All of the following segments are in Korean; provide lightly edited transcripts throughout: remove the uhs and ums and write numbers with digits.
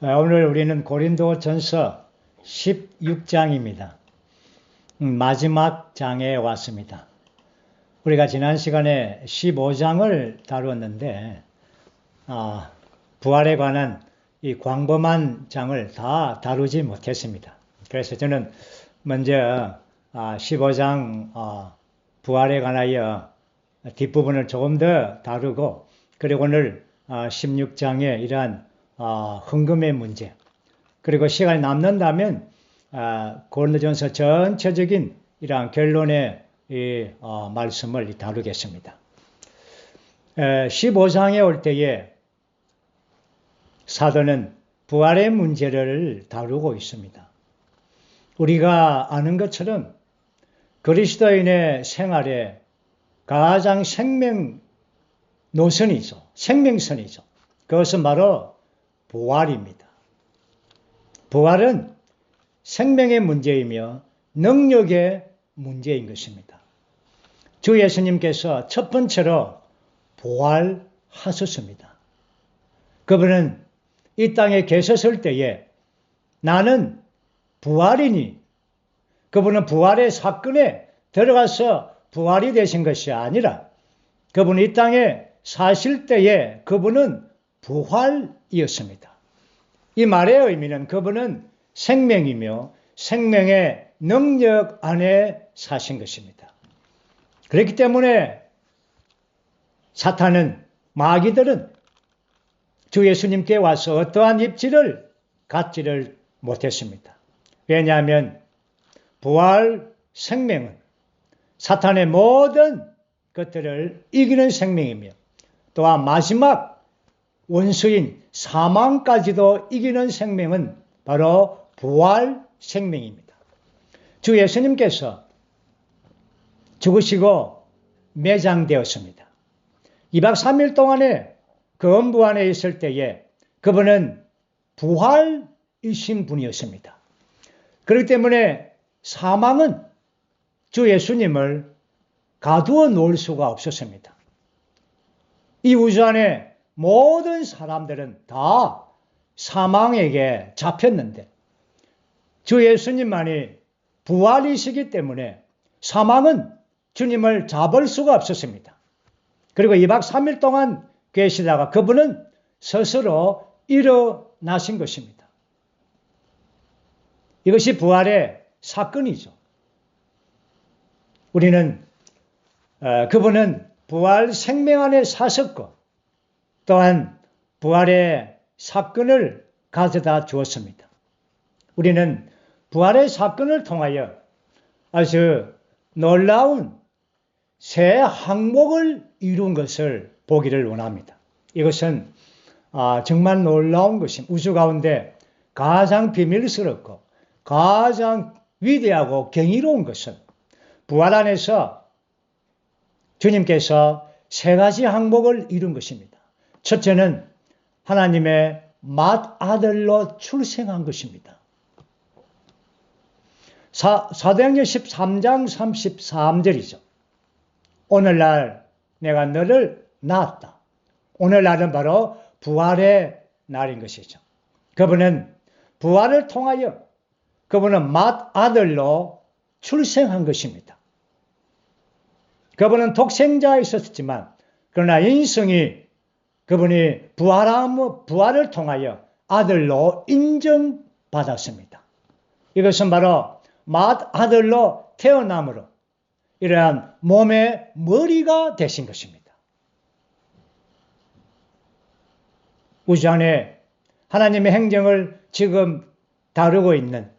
오늘 우리는 고린도전서 16장입니다. 마지막 장에 왔습니다. 우리가 지난 시간에 15장을 다루었는데 부활에 관한 이 광범한 장을 다 다루지 못했습니다. 그래서 저는 먼저 15장 부활에 관하여 뒷부분을 조금 더 다루고, 그리고 오늘 16장의 이러한 헌금의 문제, 그리고 시간이 남는다면 고린도전서 전체적인 이러한 결론의 말씀을 다루겠습니다. 15장에 올 때에 사도는 부활의 문제를 다루고 있습니다. 우리가 아는 것처럼 그리스도인의 생활에 가장 생명선이죠. 그것은 바로 부활입니다. 부활은 생명의 문제이며 능력의 문제인 것입니다. 주 예수님께서 첫 번째로 부활하셨습니다. 그분은 이 땅에 계셨을 때에 나는 부활이니, 그분은 부활의 사건에 들어가서 부활이 되신 것이 아니라 그분이 이 땅에 사실 때에 그분은 부활이었습니다. 이 말의 의미는 그분은 생명이며 생명의 능력 안에 사신 것입니다. 그렇기 때문에 사탄은, 마귀들은 주 예수님께 와서 어떠한 입지를 갖지를 못했습니다. 왜냐하면 부활 생명은 사탄의 모든 것들을 이기는 생명이며 또한 마지막 원수인 사망까지도 이기는 생명은 바로 부활 생명입니다. 주 예수님께서 죽으시고 매장되었습니다. 2박 3일 동안에 검부 안에 있을 때에 그분은 부활이신 분이었습니다. 그렇기 때문에 사망은 주 예수님을 가두어 놓을 수가 없었습니다. 이 우주 안에 모든 사람들은 다 사망에게 잡혔는데 주 예수님만이 부활이시기 때문에 사망은 주님을 잡을 수가 없었습니다. 그리고 2박 3일 동안 계시다가 그분은 스스로 일어나신 것입니다. 이것이 부활의 사건이죠. 우리는 그분은 부활 생명 안에 사셨고 또한 부활의 사건을 가져다 주었습니다. 우리는 부활의 사건을 통하여 아주 놀라운 새 항목을 이룬 것을 보기를 원합니다. 이것은 정말 놀라운 것입니다. 우주 가운데 가장 비밀스럽고 가장 위대하고 경이로운 것은 부활 안에서 주님께서 세 가지 항목을 이룬 것입니다. 첫째는 하나님의 맏아들로 출생한 것입니다. 사도행전 13장 33절이죠. 오늘날 내가 너를 낳았다. 오늘날은 바로 부활의 날인 것이죠. 그분은 부활을 통하여 그분은 맏아들로 출생한 것입니다. 그분은 독생자에 있었지만 그러나 인성이 그분이 부활을 통하여 아들로 인정받았습니다. 이것은 바로 맏아들로 태어남으로 이러한 몸의 머리가 되신 것입니다. 우주 안에 하나님의 행정을 지금 다루고 있는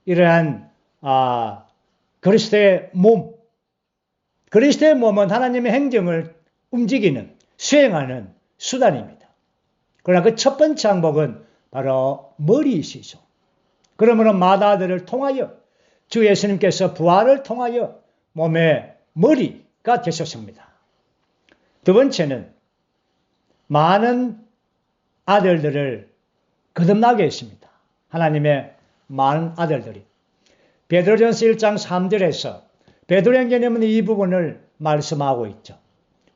이러한 그리스도의 몸, 그리스도의 몸은 하나님의 행정을 움직이는, 수행하는 수단입니다. 그러나 그 첫 번째 항목은 바로 머리이시죠. 그러므로 맏아들을 통하여 주 예수님께서 부활을 통하여 몸의 머리가 되셨습니다. 두 번째는 많은 아들들을 거듭나게 했습니다. 하나님의 많은 아들들이. 베드로전서 1장 3절에서 베드로행전에는 이 부분을 말씀하고 있죠.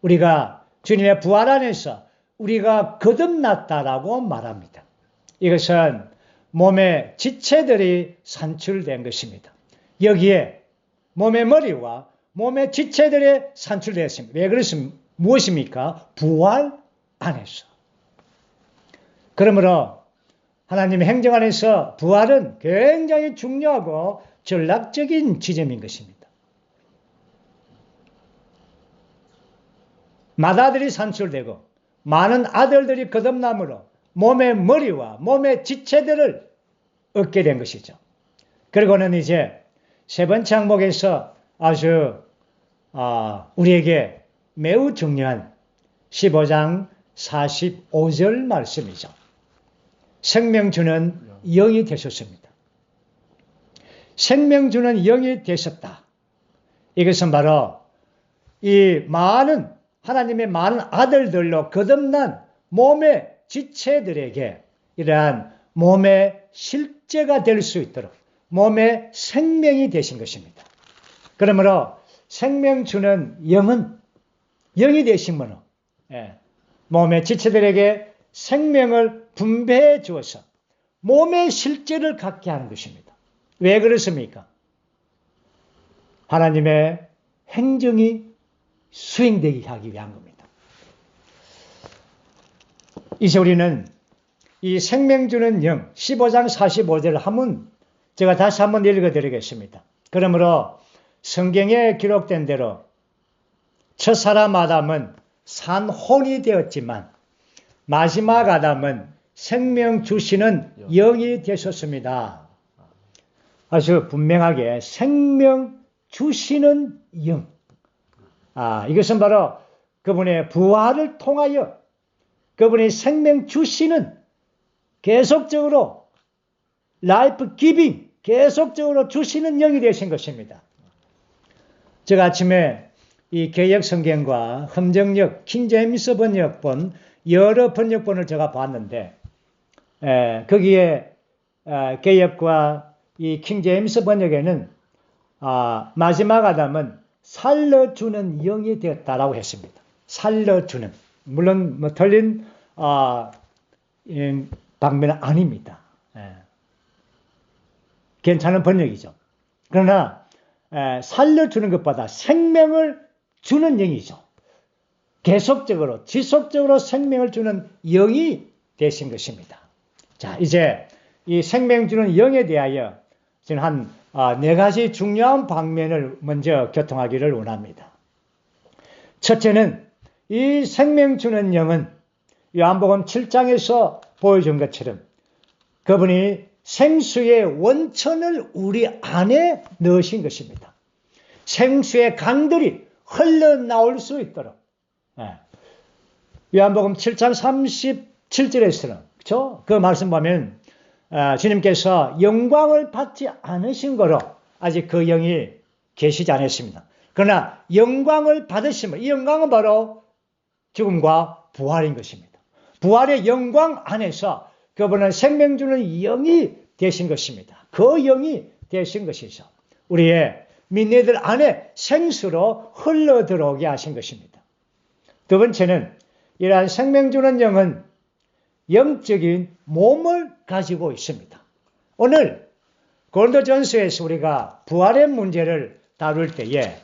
우리가 주님의 부활 안에서 우리가 거듭났다라고 말합니다. 이것은 몸의 지체들이 산출된 것입니다. 여기에 몸의 머리와 몸의 지체들이 산출되었습니다. 왜 그렇습니까? 무엇입니까? 부활 안에서. 그러므로 하나님의 행정 안에서 부활은 굉장히 중요하고 전략적인 지점인 것입니다. 맏아들이 산출되고 많은 아들들이 거듭남으로 몸의 머리와 몸의 지체들을 얻게 된 것이죠. 그리고는 이제 세 번째 항목에서 아주 우리에게 매우 중요한 15장 45절 말씀이죠. 생명 주는 영이 되셨습니다. 생명 주는 영이 되셨다. 이것은 바로 이 많은 하나님의 많은 아들들로 거듭난 몸의 지체들에게 이러한 몸의 실제가 될 수 있도록 몸의 생명이 되신 것입니다. 그러므로 생명 주는 영은 영이 되신 분은 몸의 지체들에게 생명을 분배해 주어서 몸의 실제를 갖게 하는 것입니다. 왜 그렇습니까? 하나님의 행정이 수행되게 하기 위한 겁니다. 이제 우리는 이 생명 주는 영 15장 45절을 한번 제가 다시 한번 읽어드리겠습니다. 그러므로 성경에 기록된 대로 첫사람 아담은 산혼이 되었지만 마지막 아담은 생명 주시는 영이 되셨습니다. 아주 분명하게 생명 주시는 영. 이것은 바로 그분의 부활을 통하여 그분이 생명 주시는 계속적으로 라이프 기빙 계속적으로 주시는 영이 되신 것입니다. 제가 아침에 이 개역 성경과 흠정역, 킹제임스 번역본 여러 번역본을 제가 봤는데 거기에 개역과 이 킹제임스 번역에는 마지막 아담은 살려주는 영이 되었다라고 했습니다. 살려주는. 물론 뭐 틀린 방면은 아닙니다. 괜찮은 번역이죠. 그러나 살려주는 것보다 생명을 주는 영이죠. 계속적으로 지속적으로 생명을 주는 영이 되신 것입니다. 자, 이제 이 생명 주는 영에 대하여 저는 한 4가지 중요한 방면을 먼저 교통하기를 원합니다. 첫째는 이 생명 주는 영은 요한복음 7장에서 보여준 것처럼 그분이 생수의 원천을 우리 안에 넣으신 것입니다. 생수의 강들이 흘러나올 수 있도록. 요한복음 7장 37절에서는 그렇죠? 그 말씀 보면 주님께서 영광을 받지 않으신 거로 아직 그 영이 계시지 않았습니다. 그러나 영광을 받으시면 이 영광은 바로 죽음과 부활인 것입니다. 부활의 영광 안에서 그분은 생명 주는 영이 되신 것입니다. 그 영이 되신 것이죠. 우리의 믿는 이들 안에 생수로 흘러 들어오게 하신 것입니다. 두 번째는 이러한 생명 주는 영은 영적인 몸을 가지고 있습니다. 오늘 고린도전서에서 우리가 부활의 문제를 다룰 때에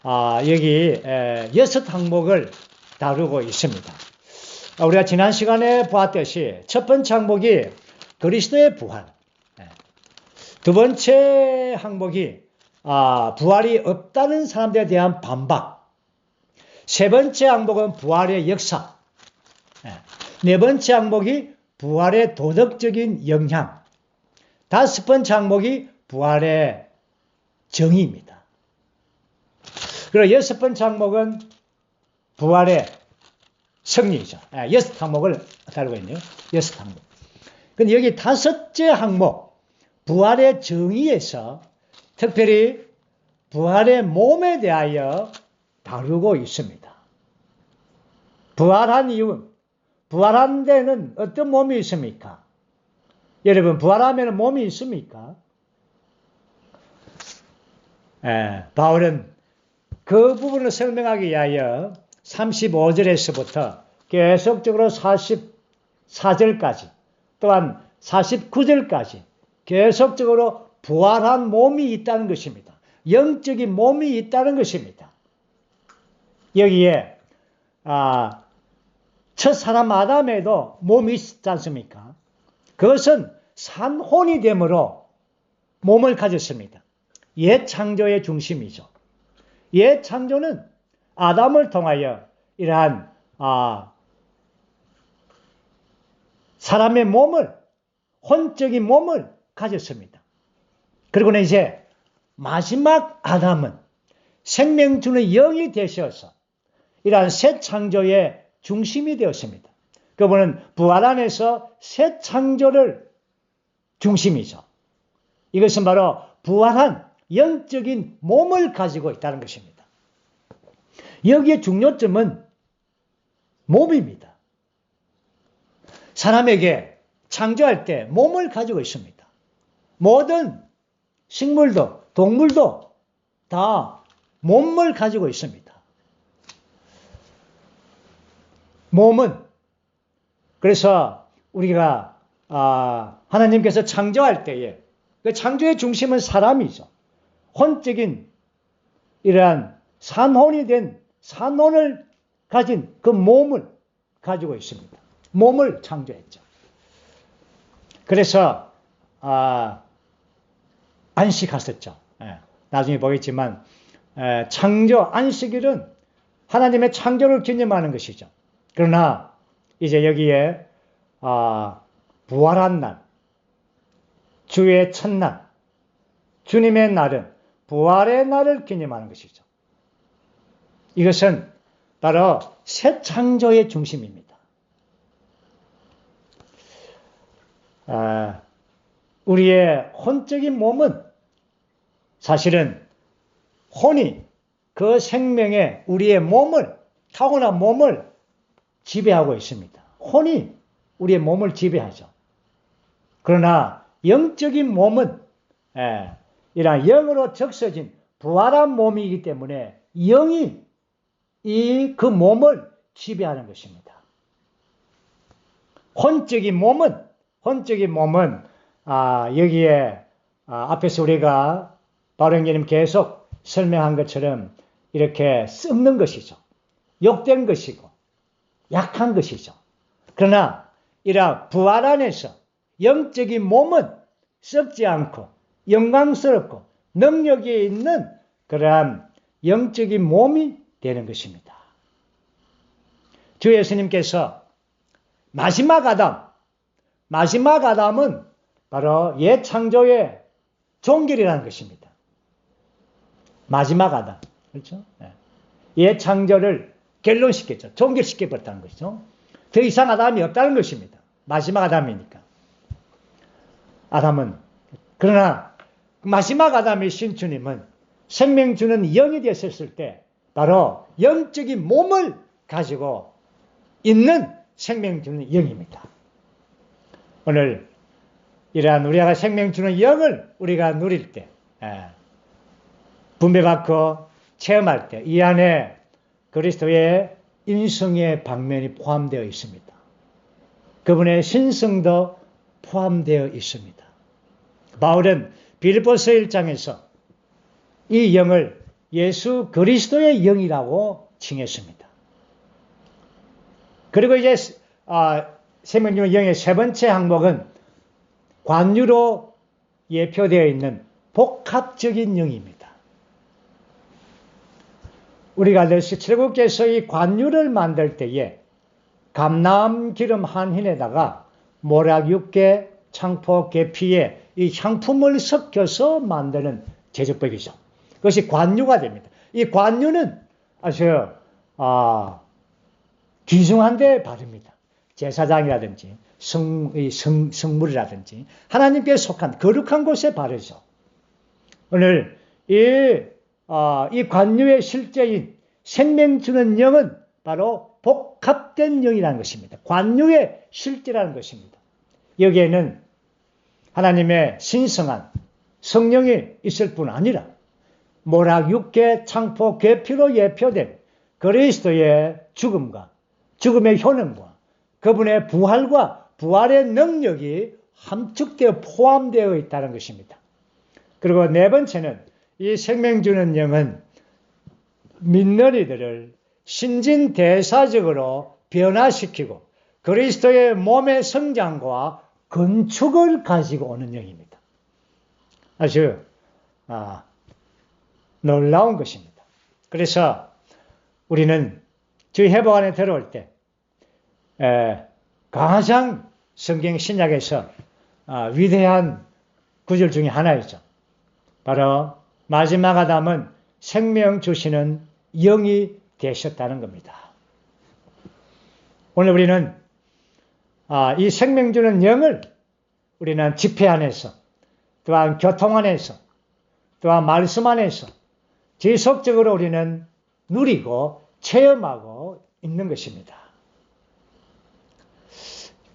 여기 6항목을 다루고 있습니다. 우리가 지난 시간에 보았듯이 첫 번째 항목이 그리스도의 부활, 두 번째 항목이 부활이 없다는 사람들에 대한 반박, 세 번째 항목은 부활의 역사, 네 번째 항목이 부활의 도덕적인 영향, 다섯 번째 항목이 부활의 정의입니다. 그리고 여섯 번째 항목은 부활의 승리죠. 6항목을 다루고 있네요. 6항목. 근데 여기 다섯째 항목, 부활의 정의에서 특별히 부활의 몸에 대하여 다루고 있습니다. 부활한 이유는, 부활한 데는 어떤 몸이 있습니까? 여러분, 부활하면 몸이 있습니까? 바울은 그 부분을 설명하기 위하여 35절에서부터 계속적으로 44절까지 또한 49절까지 계속적으로 부활한 몸이 있다는 것입니다. 영적인 몸이 있다는 것입니다. 여기에 첫 사람 아담에도 몸이 있지 않습니까? 그것은 산혼이 되므로 몸을 가졌습니다. 옛 창조의 중심이죠. 옛 창조는 아담을 통하여 이러한 사람의 몸을, 혼적인 몸을 가졌습니다. 그리고는 이제 마지막 아담은 생명 주는 영이 되셔서 이러한 새 창조의 중심이 되었습니다. 그분은 부활 안에서 새 창조를 중심이죠. 이것은 바로 부활한 영적인 몸을 가지고 있다는 것입니다. 여기에 중요점은 몸입니다. 사람에게 창조할 때 몸을 가지고 있습니다. 모든 식물도 동물도 다 몸을 가지고 있습니다. 몸은 그래서 우리가 하나님께서 창조할 때에 그 창조의 중심은 사람이죠. 혼적인 이러한 산혼이 된 산혼을 가진 그 몸을 가지고 있습니다. 몸을 창조했죠. 그래서 안식하셨죠. 나중에 보겠지만 창조 안식일은 하나님의 창조를 기념하는 것이죠. 그러나 이제 여기에 부활한 날, 주의 첫날, 주님의 날은 부활의 날을 기념하는 것이죠. 이것은 바로 새 창조의 중심입니다. 우리의 혼적인 몸은 사실은 혼이 그 생명의 우리의 몸을, 타고난 몸을 지배하고 있습니다. 혼이 우리의 몸을 지배하죠. 그러나 영적인 몸은 이런 영으로 적셔진 부활한 몸이기 때문에 영이 그 몸을 지배하는 것입니다. 혼적인 몸은 여기에 앞에서 우리가 바울형제님 계속 설명한 것처럼 이렇게 썩는 것이죠. 욕된 것이고 약한 것이죠. 그러나 이런 부활 안에서 영적인 몸은 썩지 않고 영광스럽고 능력이 있는 그러한 영적인 몸이 되는 것입니다. 주 예수님께서 마지막 아담은 바로 옛 창조의 종결이라는 것입니다. 마지막 아담, 그렇죠? 옛 창조를 결론시켰죠. 종결시켜버렸다는 것이죠. 더 이상 아담이 없다는 것입니다. 마지막 아담이니까. 그러나 마지막 아담이신 주님은 생명 주는 영이 되셨을 때 바로 영적인 몸을 가지고 있는 생명 주는 영입니다. 오늘 이러한 우리가 생명 주는 영을 우리가 누릴 때, 분배받고 체험할 때 이 안에 그리스도의 인성의 방면이 포함되어 있습니다. 그분의 신성도 포함되어 있습니다. 바울은 빌립보서 1장에서 이 영을 예수 그리스도의 영이라고 칭했습니다. 그리고 이제 생명주의 영의 세 번째 항목은 관유로 예표되어 있는 복합적인 영입니다. 우리가 늘 칠국께서 이 관유를 만들 때에 감람 기름 한 흰에다가 모락 6개, 창포 계피에 이 향품을 섞여서 만드는 제조법이죠. 그것이 관유가 됩니다. 이 관유는 아주 귀중한 데 바릅니다. 제사장이라든지 성물이라든지 하나님께 속한 거룩한 곳에 바르죠. 오늘 이 관유의 실제인 생명 주는 영은 바로 복합된 영이라는 것입니다. 관유의 실제라는 것입니다. 여기에는 하나님의 신성한 성령이 있을 뿐 아니라 모락 6개 창포 계피로 예표된 그리스도의 죽음과 죽음의 효능과 그분의 부활과 부활의 능력이 함축되어 포함되어 있다는 것입니다. 그리고 네 번째는 이 생명 주는 영은 믿는 이들을 신진대사적으로 변화시키고 그리스도의 몸의 성장과 건축을 가지고 오는 영입니다. 아주 놀라운 것입니다. 그래서 우리는 주의 회복 안에 들어올 때 가장 성경 신약에서 위대한 구절 중에 하나이죠. 바로 마지막 아담은 생명 주시는 영이 되셨다는 겁니다. 오늘 우리는 이 생명 주는 영을 우리는 집회 안에서 또한 교통 안에서 또한 말씀 안에서 지속적으로 우리는 누리고 체험하고 있는 것입니다.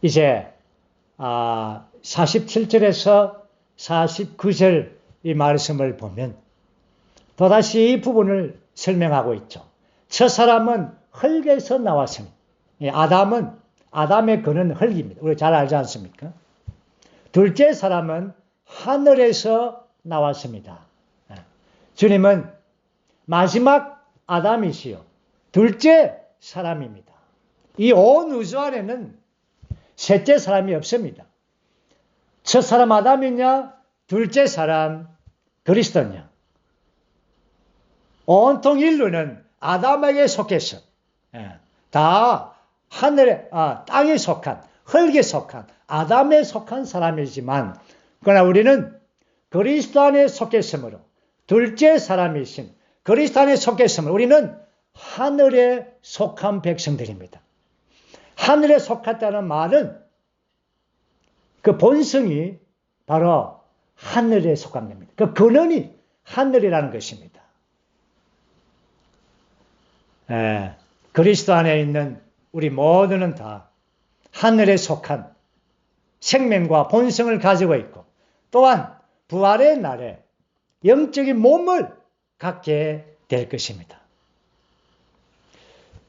이제 47절에서 49절 이 말씀을 보면 또다시 이 부분을 설명하고 있죠. 첫 사람은 흙에서 나왔으니 아담의 근은 흙입니다. 우리 잘 알지 않습니까? 둘째 사람은 하늘에서 나왔습니다. 주님은 마지막 아담이시요 둘째 사람입니다. 이 온 우주 안에는 셋째 사람이 없습니다. 첫 사람 아담이냐 둘째 사람 그리스도냐. 온통 인류는 아담에게 속해서 다 하늘에 땅에 속한 흙에 속한 아담에 속한 사람이지만 그러나 우리는 그리스도 안에 속했으므로 둘째 사람이신 그리스도 안에 속했으므로 우리는 하늘에 속한 백성들입니다. 하늘에 속했다는 말은 그 본성이 바로 하늘에 속한 겁니다. 그 근원이 하늘이라는 것입니다. 그리스도 안에 있는 우리 모두는 다 하늘에 속한 생명과 본성을 가지고 있고 또한 부활의 날에 영적인 몸을 갖게 될 것입니다.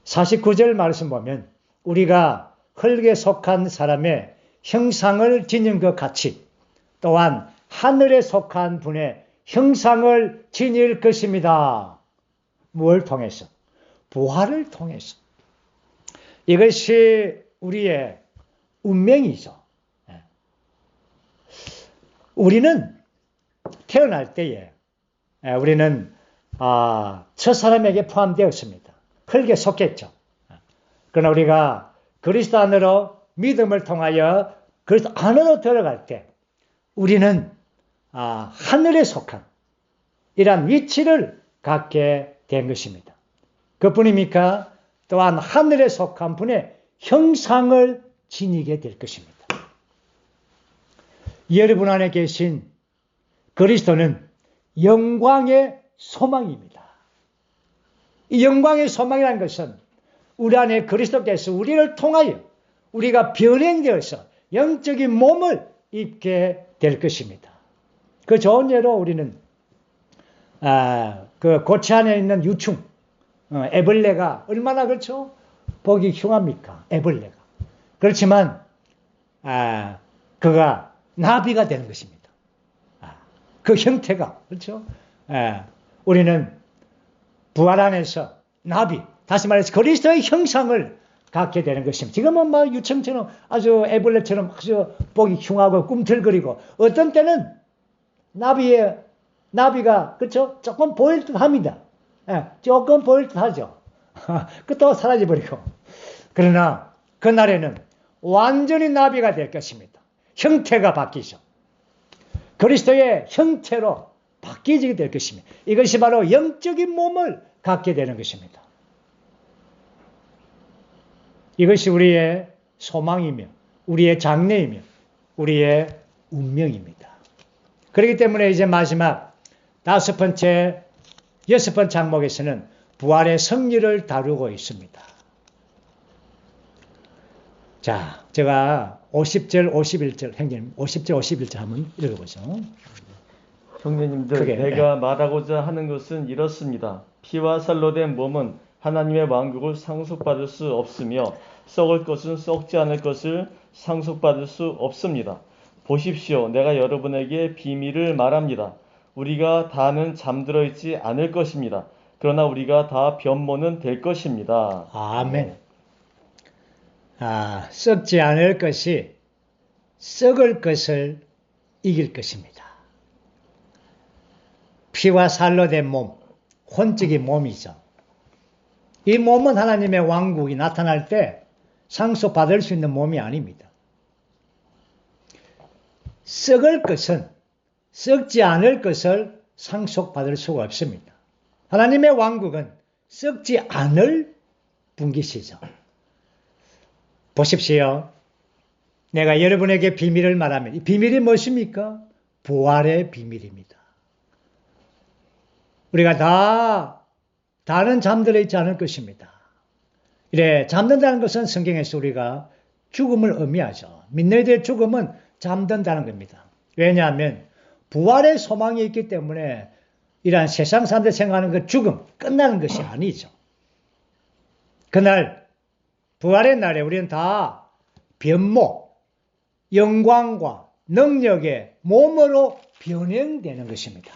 49절 말씀 보면 우리가 흙에 속한 사람의 형상을 지닌 것 같이 또한 하늘에 속한 분의 형상을 지닐 것입니다. 무엇을 통해서? 부활을 통해서. 이것이 우리의 운명이죠. 우리는 태어날 때에 우리는 첫 사람에게 포함되었습니다. 흙에 속했죠. 그러나 우리가 그리스도 안으로 믿음을 통하여 그리스도 안으로 들어갈 때 우리는 하늘에 속한 이러한 위치를 갖게 된 것입니다. 그뿐입니까? 또한 하늘에 속한 분의 형상을 지니게 될 것입니다. 여러분 안에 계신 그리스도는 영광의 소망입니다. 이 영광의 소망이라는 것은 우리 안에 그리스도께서 우리를 통하여 우리가 변행되어서 영적인 몸을 입게 될 것입니다. 그 좋은 예로 우리는 그 고체 안에 있는 유충 애벌레가 얼마나 그렇죠? 보기 흉합니까? 애벌레가. 그렇지만 그가 나비가 되는 것입니다. 그 형태가 그렇죠? 우리는 부활 안에서 나비, 다시 말해서 그리스도의 형상을 갖게 되는 것입니다. 지금은 막 유청처럼 아주 애벌레처럼 아주 보기 흉하고 꿈틀거리고 어떤 때는 나비가 그렇죠? 조금 보일 듯합니다. 조금 보일 듯하죠. 또 사라져버리고. 그러나 그날에는 완전히 나비가 될 것입니다. 형태가 바뀌죠. 그리스도의 형태로 바뀌게 될 것입니다. 이것이 바로 영적인 몸을 갖게 되는 것입니다. 이것이 우리의 소망이며 우리의 장래이며 우리의 운명입니다. 그렇기 때문에 이제 마지막 5번째, 6번째 항목에서는 부활의 승리를 다루고 있습니다. 자, 제가 50절, 51절, 형제님 50절, 51절 한번 읽어보죠. 형제님들, 내가 말하고자 하는 것은 이렇습니다. 피와 살로 된 몸은 하나님의 왕국을 상속받을 수 없으며 썩을 것은 썩지 않을 것을 상속받을 수 없습니다. 보십시오. 내가 여러분에게 비밀을 말합니다. 우리가 다는 잠들어 있지 않을 것입니다. 그러나 우리가 다 변모는 될 것입니다. 아멘. 썩지 않을 것이 썩을 것을 이길 것입니다. 피와 살로 된 몸, 혼적인 몸이죠. 이 몸은 하나님의 왕국이 나타날 때 상속받을 수 있는 몸이 아닙니다. 썩을 것은, 썩지 않을 것을 상속받을 수가 없습니다. 하나님의 왕국은 썩지 않을 분기시죠. 보십시오. 내가 여러분에게 비밀을 말하면 이 비밀이 무엇입니까? 부활의 비밀입니다. 우리가 다는 잠들어 있지 않을 것입니다. 이래 잠든다는 것은 성경에서 우리가 죽음을 의미하죠. 믿는 이들의 죽음은 잠든다는 겁니다. 왜냐하면 부활의 소망이 있기 때문에 이러한 세상 사람들 생각하는 그 죽음, 끝나는 것이 아니죠. 그날 부활의 날에 우리는 다 변모, 영광과 능력의 몸으로 변형되는 것입니다.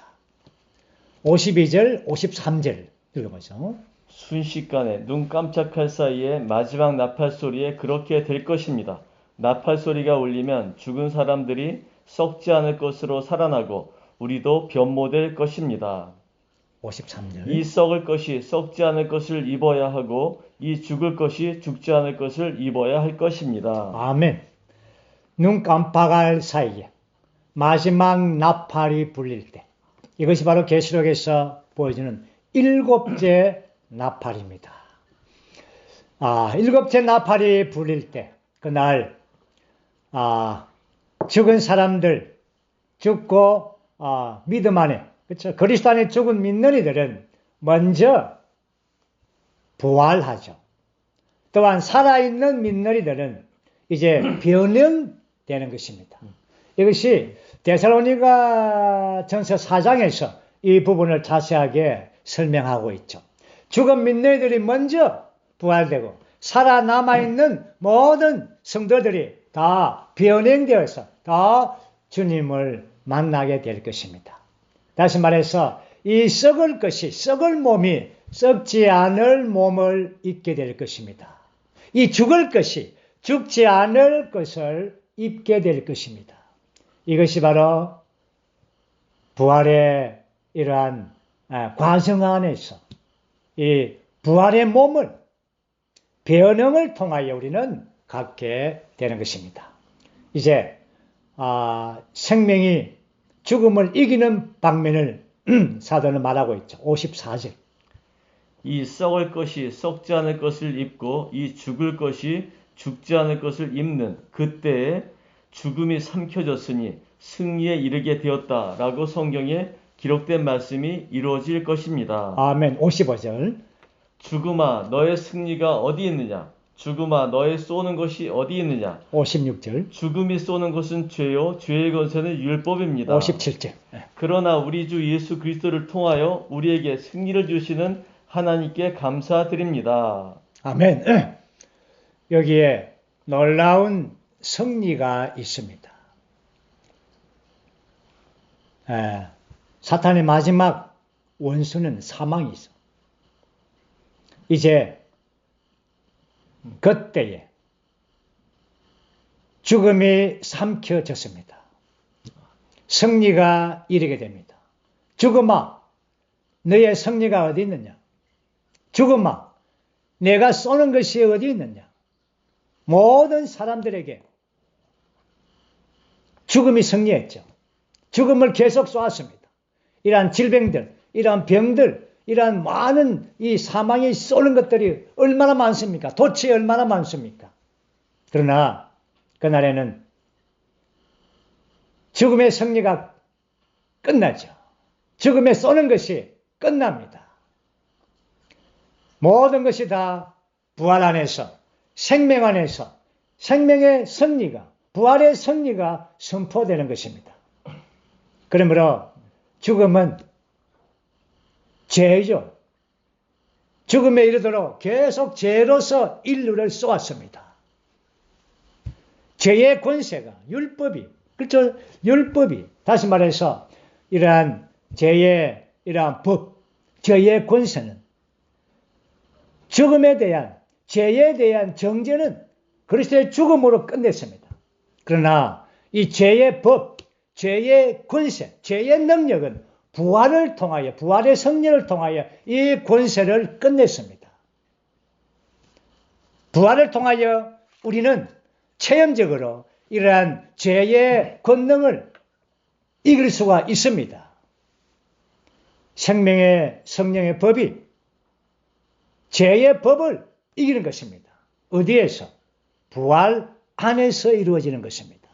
52절, 53절 읽어보죠. 순식간에 눈 깜짝할 사이에 마지막 나팔 소리에 그렇게 될 것입니다. 나팔 소리가 울리면 죽은 사람들이 썩지 않을 것으로 살아나고 우리도 변모될 것입니다. 53절. 이 썩을 것이 썩지 않을 것을 입어야 하고 이 죽을 것이 죽지 않을 것을 입어야 할 것입니다. 아멘. 눈 깜빡할 사이에 마지막 나팔이 불릴 때, 이것이 바로 계시록에서 보여주는 일곱째 나팔입니다. 일곱째 나팔이 불릴 때, 그날 죽은 사람들, 죽고 믿음 안에, 그렇죠? 그리스도 안에 죽은 믿는 이들은 먼저 부활하죠. 또한 살아있는 믿는 이들은 이제 변형되는 것입니다. 이것이 데살로니가 전서 4장에서 이 부분을 자세하게 설명하고 있죠. 죽은 믿는 이들이 먼저 부활되고 살아남아있는 모든 성도들이 다 변형되어서 다 주님을 만나게 될 것입니다. 다시 말해서 이 썩을 것이, 썩을 몸이 썩지 않을 몸을 입게 될 것입니다. 이 죽을 것이 죽지 않을 것을 입게 될 것입니다. 이것이 바로 부활의 이러한 과정 안에서 이 부활의 몸을, 변형을 통하여 우리는 갖게 되는 것입니다. 이제 생명이 죽음을 이기는 방면을 사도는 말하고 있죠. 54절. 이 썩을 것이 썩지 않을 것을 입고 이 죽을 것이 죽지 않을 것을 입는 그때에 죽음이 삼켜졌으니 승리에 이르게 되었다라고 성경에 기록된 말씀이 이루어질 것입니다. 아멘. 55절. 죽음아 너의 승리가 어디 있느냐? 죽음아 너의 쏘는 것이 어디 있느냐? 56절. 죽음이 쏘는 것은 죄요 죄의 권세는 율법입니다. 57절. 그러나 우리 주 예수 그리스도를 통하여 우리에게 승리를 주시는 하나님께 감사드립니다. 아멘. 여기에 놀라운 승리가 있습니다. 사탄의 마지막 원수는 사망이죠. 이제 그때에 죽음이 삼켜졌습니다. 승리가 이르게 됩니다. 죽음아, 너의 승리가 어디 있느냐? 죽음아, 내가 쏘는 것이 어디 있느냐? 모든 사람들에게 죽음이 승리했죠. 죽음을 계속 쏘았습니다. 이러한 질병들, 이러한 병들, 이러한 많은 이 사망이 쏘는 것들이 얼마나 많습니까? 도처에 얼마나 많습니까? 그러나 그날에는 죽음의 승리가 끝나죠. 죽음에 쏘는 것이 끝납니다. 모든 것이 다 부활 안에서, 생명 안에서 생명의 승리가, 부활의 승리가 선포되는 것입니다. 그러므로 죽음은 죄죠. 죽음에 이르도록 계속 죄로서 인류를 쏘았습니다. 죄의 권세가, 율법이 그렇죠? 율법이, 다시 말해서 이러한 죄의 이러한 법, 죄의 권세는, 죽음에 대한, 죄에 대한 정죄는 그리스도의 죽음으로 끝냈습니다. 그러나 이 죄의 법, 죄의 권세, 죄의 능력은 부활을 통하여, 부활의 성령을 통하여 이 권세를 끝냈습니다. 부활을 통하여 우리는 체험적으로 이러한 죄의 권능을 이길 수가 있습니다. 생명의 성령의 법이 죄의 법을 이기는 것입니다. 어디에서? 부활 안에서 이루어지는 것입니다.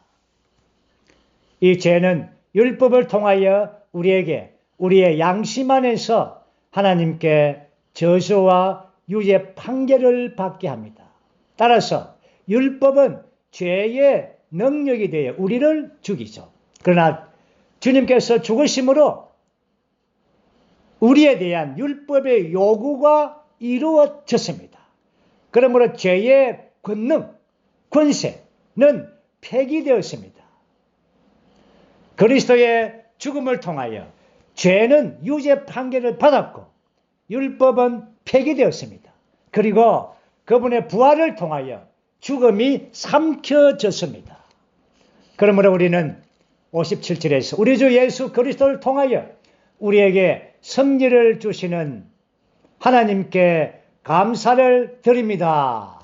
이 죄는 율법을 통하여 우리에게 우리의 양심 안에서 하나님께 저주와 유죄 판결을 받게 합니다. 따라서 율법은 죄의 능력이 되어 우리를 죽이죠. 그러나 주님께서 죽으심으로 우리에 대한 율법의 요구가 이루어졌습니다. 그러므로 죄의 권능, 권세는 폐기되었습니다. 그리스도의 죽음을 통하여 죄는 유죄 판결을 받았고 율법은 폐기되었습니다. 그리고 그분의 부활을 통하여 죽음이 삼켜졌습니다. 그러므로 우리는 57절에서 우리 주 예수 그리스도를 통하여 우리에게 승리를 주시는 하나님께 감사를 드립니다.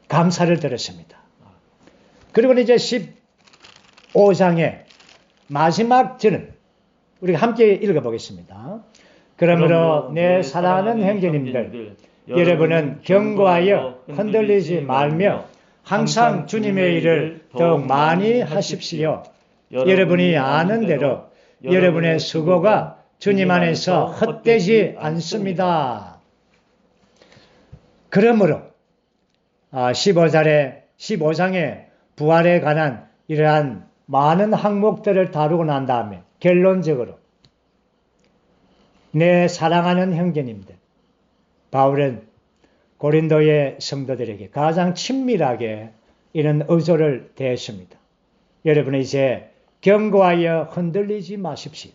감사를 드렸습니다. 그리고 이제 15장의 마지막 절은 우리가 함께 읽어보겠습니다. 그러므로 내 사랑하는 형제님들, 여러분은 경고하여 흔들리지 말며 항상 주님의 일을 더욱 많이 하십시오. 여러분이 아는 대로 여러분의 수고가 주님 안에서 헛되지 않습니다. 그러므로 15장의 부활에 관한 이러한 많은 항목들을 다루고 난 다음에 결론적으로 내 사랑하는 형제님들, 바울은 고린도의 성도들에게 가장 친밀하게 이런 의조를 대했습니다. 여러분은 이제 경고하여 흔들리지 마십시오.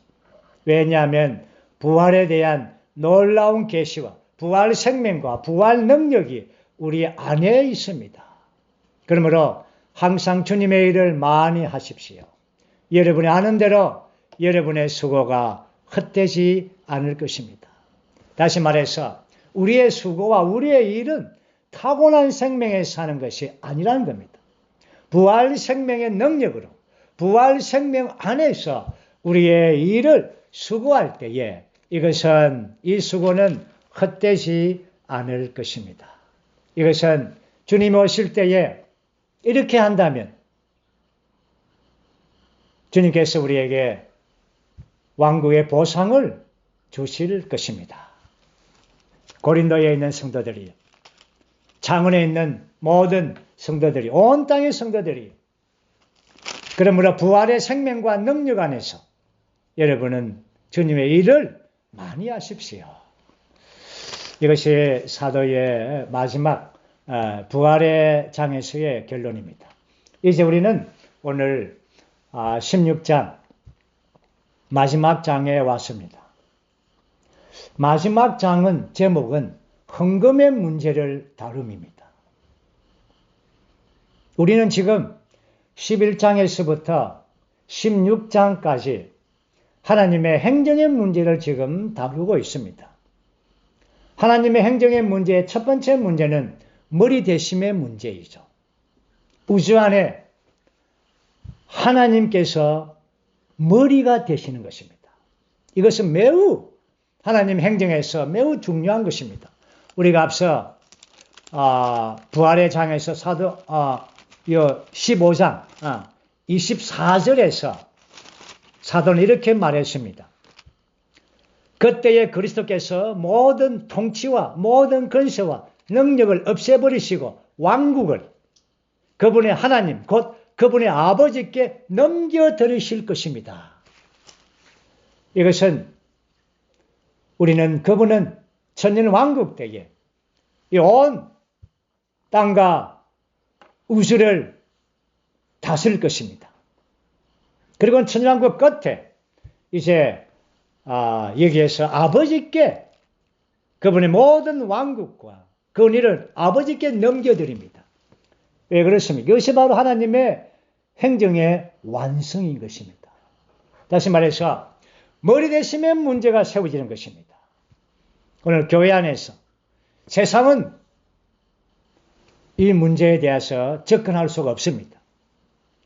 왜냐하면 부활에 대한 놀라운 계시와 부활 생명과 부활 능력이 우리 안에 있습니다. 그러므로 항상 주님의 일을 많이 하십시오. 여러분이 아는 대로 여러분의 수고가 헛되지 않을 것입니다. 다시 말해서 우리의 수고와 우리의 일은 타고난 생명에 사는 것이 아니라는 겁니다. 부활 생명의 능력으로 부활 생명 안에서 우리의 일을 수고할 때에 이 수고는 헛되지 않을 것입니다. 이것은 주님 오실 때에 이렇게 한다면 주님께서 우리에게 왕국의 보상을 주실 것입니다. 고린도에 있는 성도들이, 창원에 있는 모든 성도들이, 온 땅의 성도들이, 그러므로 부활의 생명과 능력 안에서 여러분은 주님의 일을 많이 하십시오. 이것이 사도의 마지막 부활의 장에서의 결론입니다. 이제 우리는 오늘 16장 마지막 장에 왔습니다. 마지막 장은 제목은 헌금의 문제를 다룸입니다. 우리는 지금 11장에서부터 16장까지 하나님의 행정의 문제를 지금 다루고 있습니다. 하나님의 행정의 문제의 첫 번째 문제는 머리 대심의 문제이죠. 우주 안에 하나님께서 머리가 되시는 것입니다. 이것은 매우 하나님 행정에서 매우 중요한 것입니다. 우리가 앞서 부활의 장에서 15장 24절에서 사도는 이렇게 말했습니다. 그때에 그리스도께서 모든 통치와 모든 권세와 능력을 없애버리시고 왕국을 그분의 하나님 곧 그분의 아버지께 넘겨드리실 것입니다. 이것은 우리는 그분은 천년 왕국 때에 이 온 땅과 우주를 다스릴 것입니다. 그리고 천년왕국 끝에 이제 여기에서 아버지께 그분의 모든 왕국과 그 은혜를 아버지께 넘겨드립니다. 왜 그렇습니까? 이것이 바로 하나님의 행정의 완성인 것입니다. 다시 말해서 머리 대심의 문제가 세워지는 것입니다. 오늘 교회 안에서 세상은 이 문제에 대해서 접근할 수가 없습니다.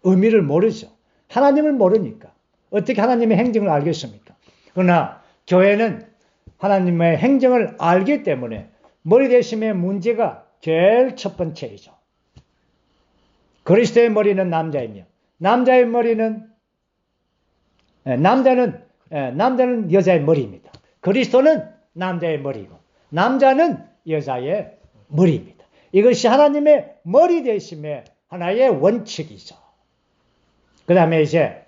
의미를 모르죠. 하나님을 모르니까 어떻게 하나님의 행정을 알겠습니까? 그러나 교회는 하나님의 행정을 알기 때문에 머리 대심의 문제가 제일 첫 번째이죠. 그리스도의 머리는 남자이며 남자의 머리는 남자는 여자의 머리입니다. 그리스도는 남자의 머리고 남자는 여자의 머리입니다. 이것이 하나님의 머리 되심의 하나의 원칙이죠. 그 다음에 이제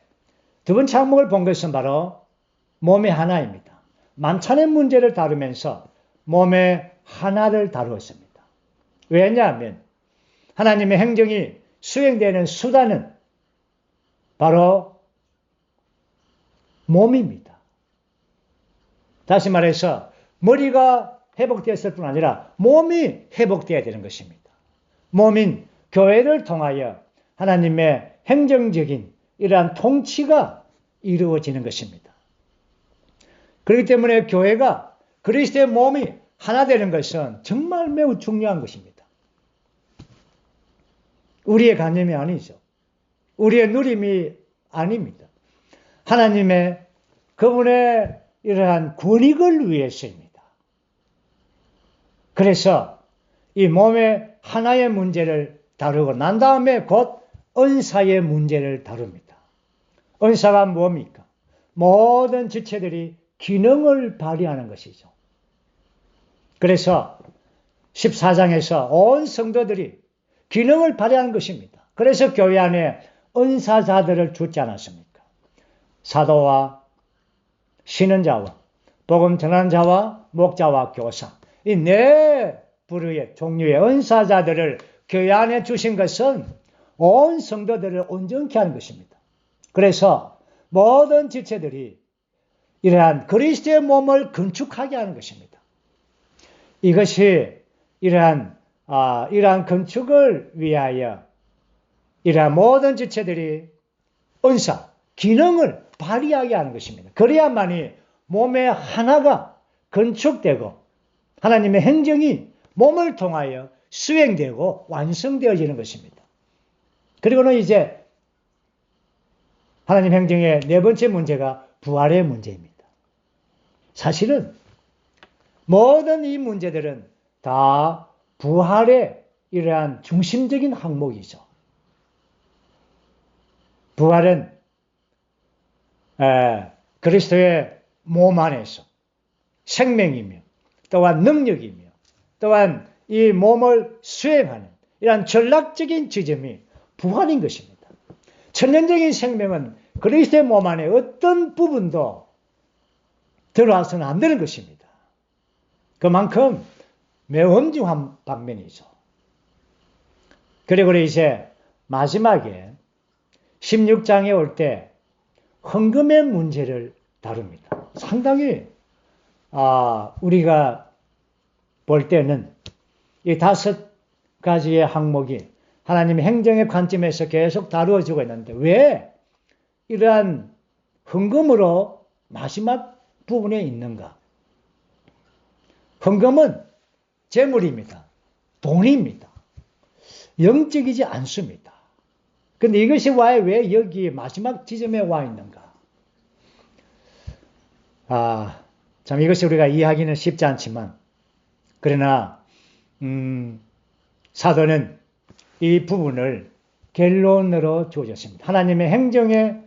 두 번째 항목을 본 것은 바로 몸의 하나입니다. 만찬의 문제를 다루면서 몸의 하나를 다루었습니다. 왜냐하면 하나님의 행정이 수행되는 수단은 바로 몸입니다. 다시 말해서 머리가 회복되었을 뿐 아니라 몸이 회복되어야 되는 것입니다. 몸인 교회를 통하여 하나님의 행정적인 이러한 통치가 이루어지는 것입니다. 그렇기 때문에 교회가 그리스도의 몸이 하나 되는 것은 정말 매우 중요한 것입니다. 우리의 관념이 아니죠. 우리의 누림이 아닙니다. 하나님의 그분의 이러한 권익을 위해서입니다. 그래서 이 몸의 하나의 문제를 다루고 난 다음에 곧 은사의 문제를 다룹니다. 은사가 뭡니까? 모든 지체들이 기능을 발휘하는 것이죠. 그래서 14장에서 온 성도들이 기능을 발휘하는 것입니다. 그래서 교회 안에 은사자들을 주지 않았습니까? 사도와 신은자와 복음 전하는 자와 목자와 교사, 이 네 부류의 종류의 은사자들을 교회 안에 주신 것은 온 성도들을 온전케 하는 것입니다. 그래서 모든 지체들이 이러한 그리스도의 몸을 건축하게 하는 것입니다. 이것이 이러한 건축을 위하여 이러한 모든 지체들이 은사, 기능을 발휘하게 하는 것입니다. 그래야만이 몸의 하나가 건축되고 하나님의 행정이 몸을 통하여 수행되고 완성되어지는 것입니다. 그리고는 이제 하나님 행정의 네 번째 문제가 부활의 문제입니다. 사실은 모든 이 문제들은 다 부활의 이러한 중심적인 항목이죠. 부활은 그리스도의 몸 안에서 생명이며 또한 능력이며 또한 이 몸을 수행하는 이러한 전략적인 지점이 부활인 것입니다. 천년적인 생명은 그리스도의 몸 안에 어떤 부분도 들어와서는 안 되는 것입니다. 그만큼 매우 엄중한 방면이죠. 그리고 이제 마지막에 16장에 올 때 헌금의 문제를 다룹니다. 상당히 우리가 볼 때는 이 5가지의 항목이 하나님의 행정의 관점에서 계속 다루어지고 있는데 왜 이러한 헌금으로 마지막 부분에 있는가? 헌금은 재물입니다. 돈입니다. 영적이지 않습니다. 그런데 이것이 왜 여기 마지막 지점에 와 있는가? 참 이것이 우리가 이해하기는 쉽지 않지만 그러나 사도는 이 부분을 결론으로 주어졌습니다. 하나님의 행정의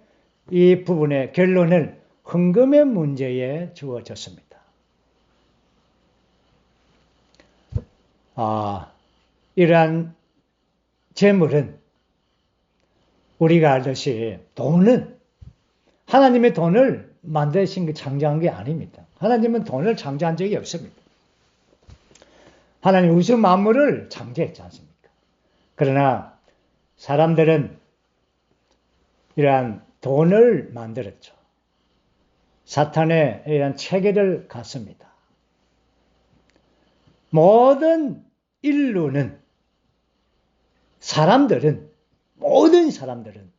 이 부분의 결론을 헌금의 문제에 주어졌습니다. 이러한 재물은 우리가 알듯이 돈은 하나님의 돈을 만드신 창조한 게 아닙니다. 하나님은 돈을 창조한 적이 없습니다. 하나님 우주 만물을 창조했지 않습니까? 그러나 사람들은 이러한 돈을 만들었죠. 사탄에 의한 체계를 갖습니다. 모든 인류는, 모든 사람들은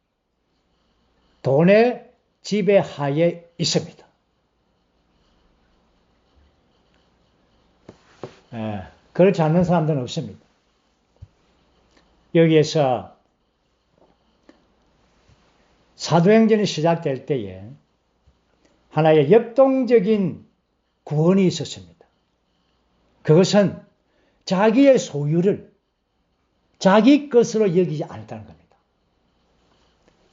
돈의 지배하에 있습니다. 그렇지 않는 사람들은 없습니다. 여기에서 사도행전이 시작될 때에 하나의 역동적인 구원이 있었습니다. 그것은 자기의 소유를 자기 것으로 여기지 않았다는 겁니다.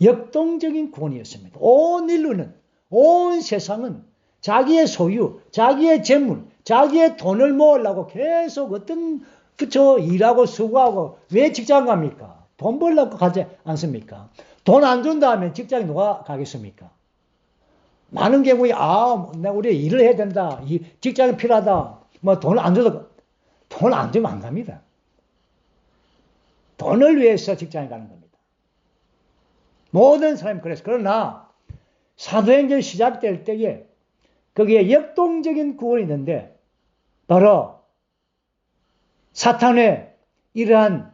역동적인 구원이었습니다. 온 인류는, 온 세상은 자기의 소유, 자기의 재물, 자기의 돈을 모으려고 계속 일하고 수고하고, 왜 직장 갑니까? 돈 벌려고 가지 않습니까? 돈 안 준다 하면 직장에 누가 가겠습니까? 많은 경우에, 우리 일을 해야 된다. 직장이 필요하다. 돈을 안 주면 안 갑니다. 돈을 위해서 직장에 가는 겁니다. 모든 사람이 그래서. 그러나 사도행전 시작될 때에 거기에 역동적인 구원이 있는데, 바로 사탄의 이러한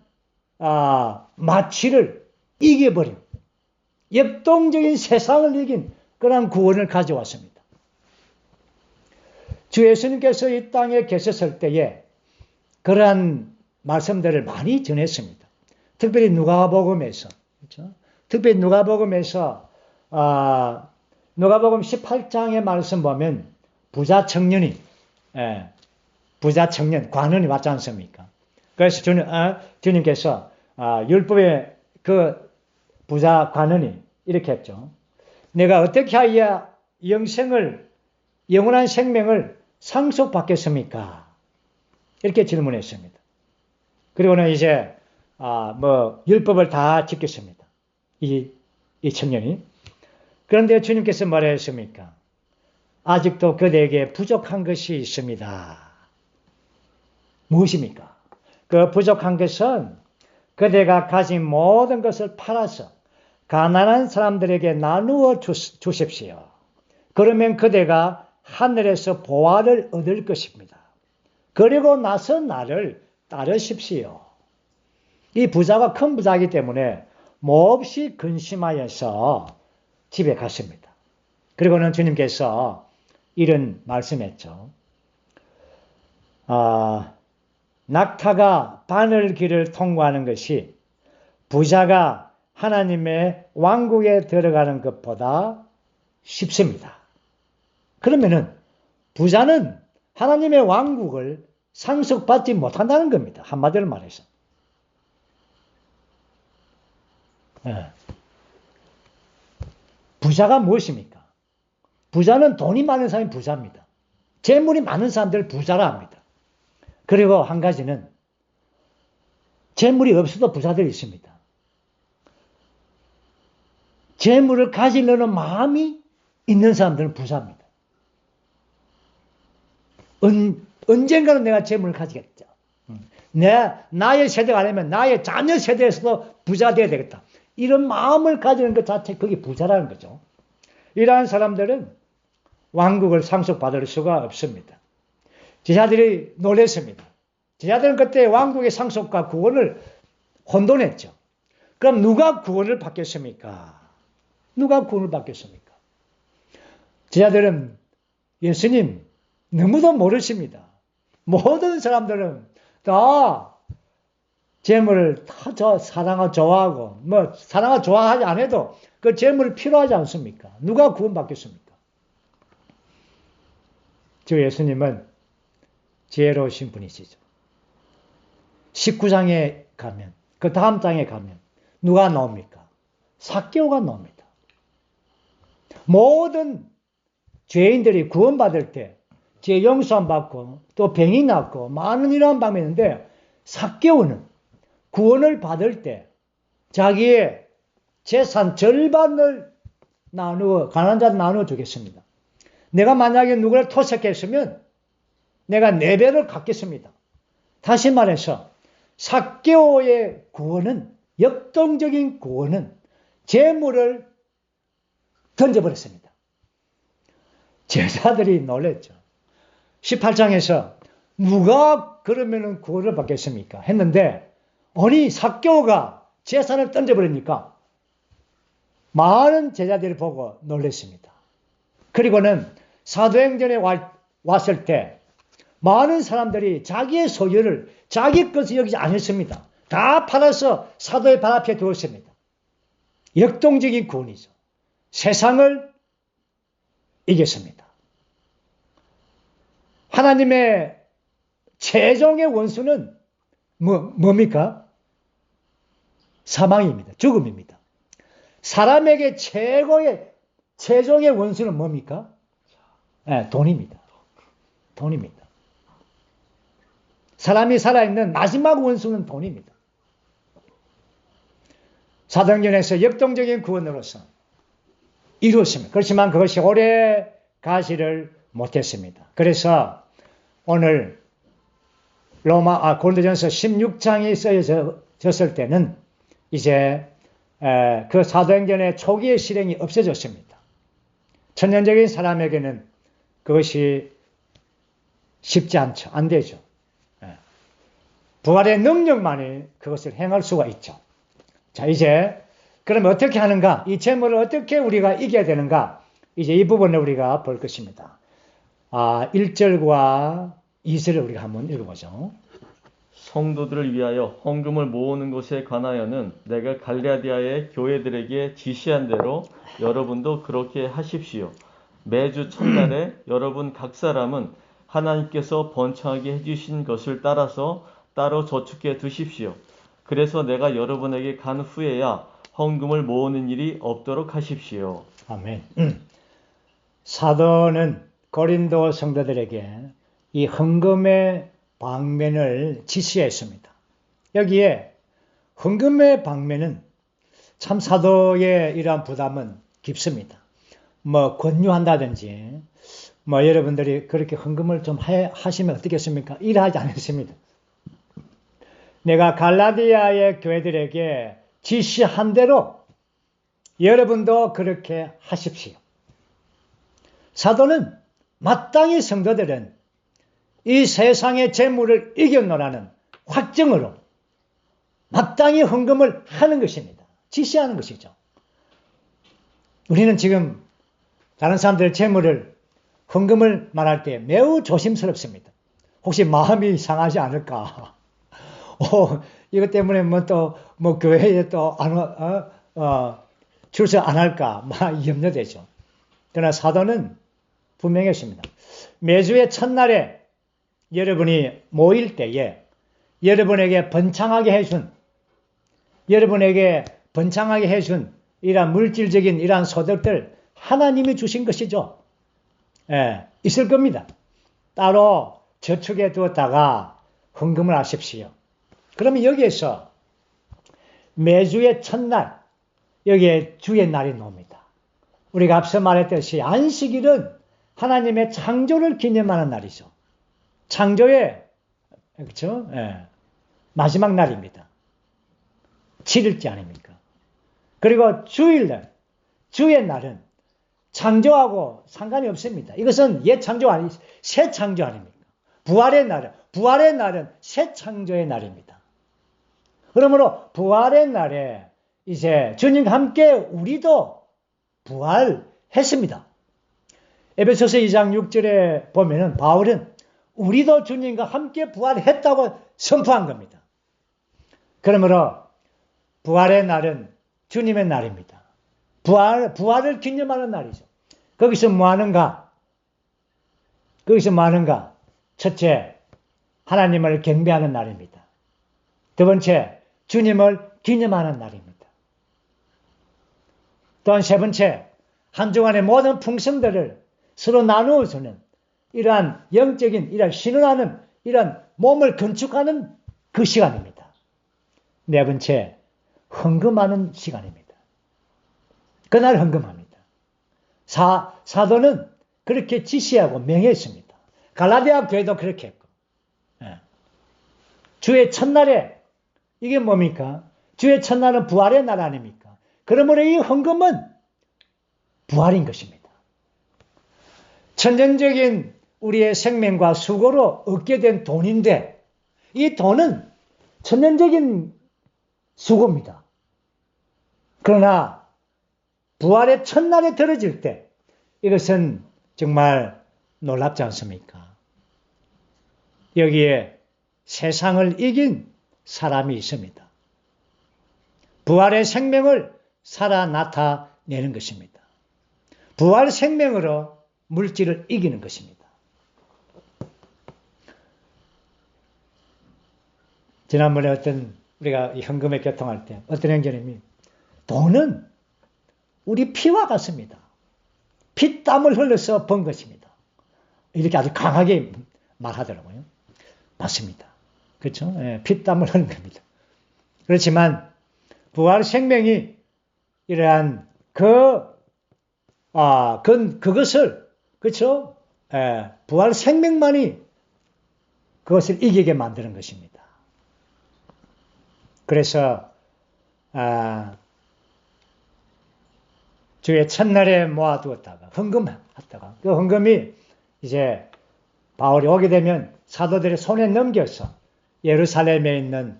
마취를 이겨버린, 역동적인 세상을 이긴 그런 구원을 가져왔습니다. 주 예수님께서 이 땅에 계셨을 때에 그러한 말씀들을 많이 전했습니다. 특별히 누가복음에서, 그렇죠? 특별히 누가복음에서 누가복음 18장의 말씀 보면 부자 청년, 관원이 왔지 않습니까? 그래서 주님께서 율법의 그 부자 관원이 이렇게 했죠. 내가 어떻게 하여야 영원한 생명을 상속받겠습니까? 이렇게 질문했습니다. 그리고는 이제 율법을 다 지켰습니다. 이 청년이. 그런데 주님께서 뭐라 했습니까? 아직도 그대에게 부족한 것이 있습니다. 무엇입니까? 그 부족한 것은 그대가 가진 모든 것을 팔아서 가난한 사람들에게 나누어 주십시오. 그러면 그대가 하늘에서 보화를 얻을 것입니다. 그리고 나서 나를 따르십시오. 이 부자가 큰 부자이기 때문에 몹시 근심하여서 집에 갔습니다. 그리고는 주님께서 이런 말씀했죠. 낙타가 바늘길을 통과하는 것이 부자가 하나님의 왕국에 들어가는 것보다 쉽습니다. 그러면은 부자는 하나님의 왕국을 상속받지 못한다는 겁니다. 한마디로 말해서. 부자가 무엇입니까? 부자는 돈이 많은 사람이 부자입니다. 재물이 많은 사람들을 부자라 합니다. 그리고 한 가지는 재물이 없어도 부자들이 있습니다. 재물을 가지려는 마음이 있는 사람들은 부자입니다. 언젠가는 내가 재물을 가지겠죠. 나의 세대가 아니면 나의 자녀 세대에서도 부자 되어야 되겠다. 이런 마음을 가지는 것 자체, 그게 부자라는 거죠. 이러한 사람들은 왕국을 상속받을 수가 없습니다. 제자들이 놀랐습니다. 제자들은 그때 왕국의 상속과 구원을 혼돈했죠. 그럼 누가 구원을 받겠습니까? 누가 구원을 받겠습니까? 제자들은 예수님 너무도 모르십니다. 모든 사람들은 다 재물을 다 사랑을 좋아하고, 사랑을 좋아하지 않아도 그 재물이 필요하지 않습니까? 누가 구원받겠습니까? 주 예수님은 지혜로우신 분이시죠. 19장에 가면, 그 다음 장에 가면 누가 나옵니까? 삭개오가 나옵니다. 모든 죄인들이 구원받을 때 죄 용서함 받고 또 병이 낫고 많은 이러한 방법이 있는데, 삭개오는 구원을 받을 때 자기의 재산 절반을 가난한 자한테 나누어 주겠습니다. 내가 만약에 누구를 토색했으면 내가 4배를 갚겠습니다. 다시 말해서 삭개오의 구원은, 역동적인 구원은 재물을 던져버렸습니다. 제자들이 놀랬죠. 18장에서 누가 그러면은 구원을 받겠습니까? 했는데 아니 삭개오가 제사를 던져버리니까 많은 제자들이 보고 놀랐습니다. 그리고는 사도행전에 왔을 때 많은 사람들이 자기의 소유를 자기 것을 여기지 않았습니다. 다 팔아서 사도의 발 앞에 두었습니다. 역동적인 구원이죠. 세상을 이겼습니다. 하나님의 최종의 원수는 뭡니까? 사망입니다. 죽음입니다. 사람에게 최종의 원수는 뭡니까? 네, 돈입니다. 돈입니다. 사람이 살아있는 마지막 원수는 돈입니다. 사도행전에서 역동적인 구원으로서 이루었습니다. 그렇지만 그것이 오래 가지를 못했습니다. 그래서 오늘 고린도전서 16장이 쓰여졌을 때는 이제 그 사도행전의 초기의 실행이 없어졌습니다. 천년적인 사람에게는 그것이 쉽지 않죠. 안 되죠. 부활의 능력만이 그것을 행할 수가 있죠. 자, 이제 그럼 어떻게 하는가? 이 재물을 어떻게 우리가 이겨야 되는가? 이제 이 부분을 우리가 볼 것입니다. 1절과 2절을 우리가 한번 읽어보죠. 성도들을 위하여 헌금을 모으는 것에 관하여는 내가 갈라디아의 교회들에게 지시한 대로 여러분도 그렇게 하십시오. 매주 첫날에 여러분 각 사람은 하나님께서 번창하게 해주신 것을 따라서 따로 저축해 두십시오. 그래서 내가 여러분에게 간 후에야 헌금을 모으는 일이 없도록 하십시오. 아멘. 사도는 고린도 성도들에게 이 헌금의 방면을 지시했습니다. 여기에 헌금의 방면은 참 사도의 이러한 부담은 깊습니다. 권유한다든지 여러분들이 그렇게 헌금을 좀 하시면 어떻겠습니까? 일하지 않습니다. 내가 갈라디아의 교회들에게 지시한 대로 여러분도 그렇게 하십시오. 사도는 마땅히 성도들은 이 세상의 재물을 이겨노라는 확정으로 마땅히 헌금을 하는 것입니다. 지시하는 것이죠. 우리는 지금 다른 사람들의 재물을 헌금을 말할 때 매우 조심스럽습니다. 혹시 마음이 상하지 않을까? 이것 때문에 교회에 또 출석 안 할까? 염려되죠. 그러나 사도는 분명했습니다. 매주의 첫날에 여러분이 모일 때에 여러분에게 번창하게 해준 이러한 물질적인 이러한 소득들 하나님이 주신 것이죠. 있을 겁니다. 따로 저축해 두었다가 헌금을 하십시오. 그러면 여기에서 매주의 첫날, 여기에 주의 날이 나옵니다. 우리가 앞서 말했듯이 안식일은 하나님의 창조를 기념하는 날이죠. 창조의, 그렇죠? 마지막 날입니다. 7일째 아닙니까? 그리고 주일날, 주의 날은 창조하고 상관이 없습니다. 이것은 옛 창조 아니, 새 창조 아닙니까? 부활의 날은 새 창조의 날입니다. 그러므로 부활의 날에 이제 주님과 함께 우리도 부활했습니다. 에베소서 2장 6절에 보면은 바울은 우리도 주님과 함께 부활했다고 선포한 겁니다. 그러므로 부활의 날은 주님의 날입니다. 부활을 기념하는 날이죠. 거기서 뭐 하는가? 첫째, 하나님을 경배하는 날입니다. 두 번째, 주님을 기념하는 날입니다. 또한 세 번째, 한 주간의 모든 풍성들을 서로 나누어주는 이러한 영적인, 이러한 신원하는, 이러한 몸을 건축하는 그 시간입니다. 네 번째, 헌금하는 시간입니다. 그날 헌금합니다. 사도는 그렇게 지시하고 명했습니다. 갈라디아 교회도 그렇게 했고. 주의 첫날에 이게 뭡니까? 주의 첫날은 부활의 날 아닙니까? 그러므로 이 헌금은 부활인 것입니다. 천연적인 우리의 생명과 수고로 얻게 된 돈인데 이 돈은 천연적인 수고입니다. 그러나 부활의 첫날에 들어질 때 이것은 정말 놀랍지 않습니까? 여기에 세상을 이긴 사람이 있습니다. 부활의 생명을 살아 나타내는 것입니다. 부활 생명으로 물질을 이기는 것입니다. 지난번에 우리가 현금에 교통할 때 어떤 형제님이 돈은 우리 피와 같습니다. 피땀을 흘려서 번 것입니다. 이렇게 아주 강하게 말하더라고요. 맞습니다. 그렇죠? 예, 피땀을 흘린 겁니다. 그렇지만 부활 생명이 이러한 그것을 그렇죠? 예, 부활 생명만이 그것을 이기게 만드는 것입니다. 그래서 주의 첫날에 모아두었다가 헌금했다가 그 헌금이 이제 바울이 오게 되면 사도들의 손에 넘겨서 예루살렘에 있는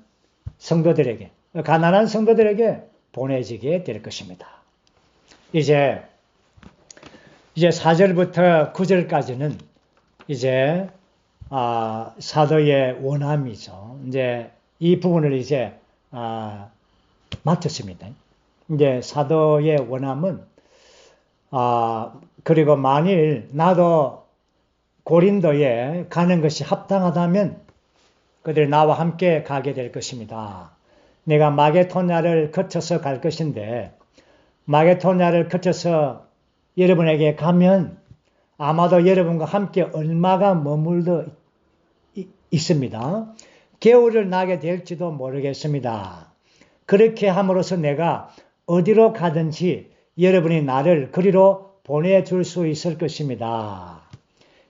성도들에게 가난한 성도들에게 보내지게 될 것입니다. 이제 4절부터 9절까지는 이제 사도의 원함이죠. 이제 이 부분을 이제 마쳤습니다. 이제 사도의 원함은 그리고 만일 나도 고린도에 가는 것이 합당하다면 그들이 나와 함께 가게 될 것입니다. 내가 마게도냐를 거쳐서 갈 것인데 마게도냐를 거쳐서 여러분에게 가면 아마도 여러분과 함께 얼마가 머물러 있습니다. 겨울을 나게 될지도 모르겠습니다. 그렇게 함으로써 내가 어디로 가든지 여러분이 나를 그리로 보내줄 수 있을 것입니다.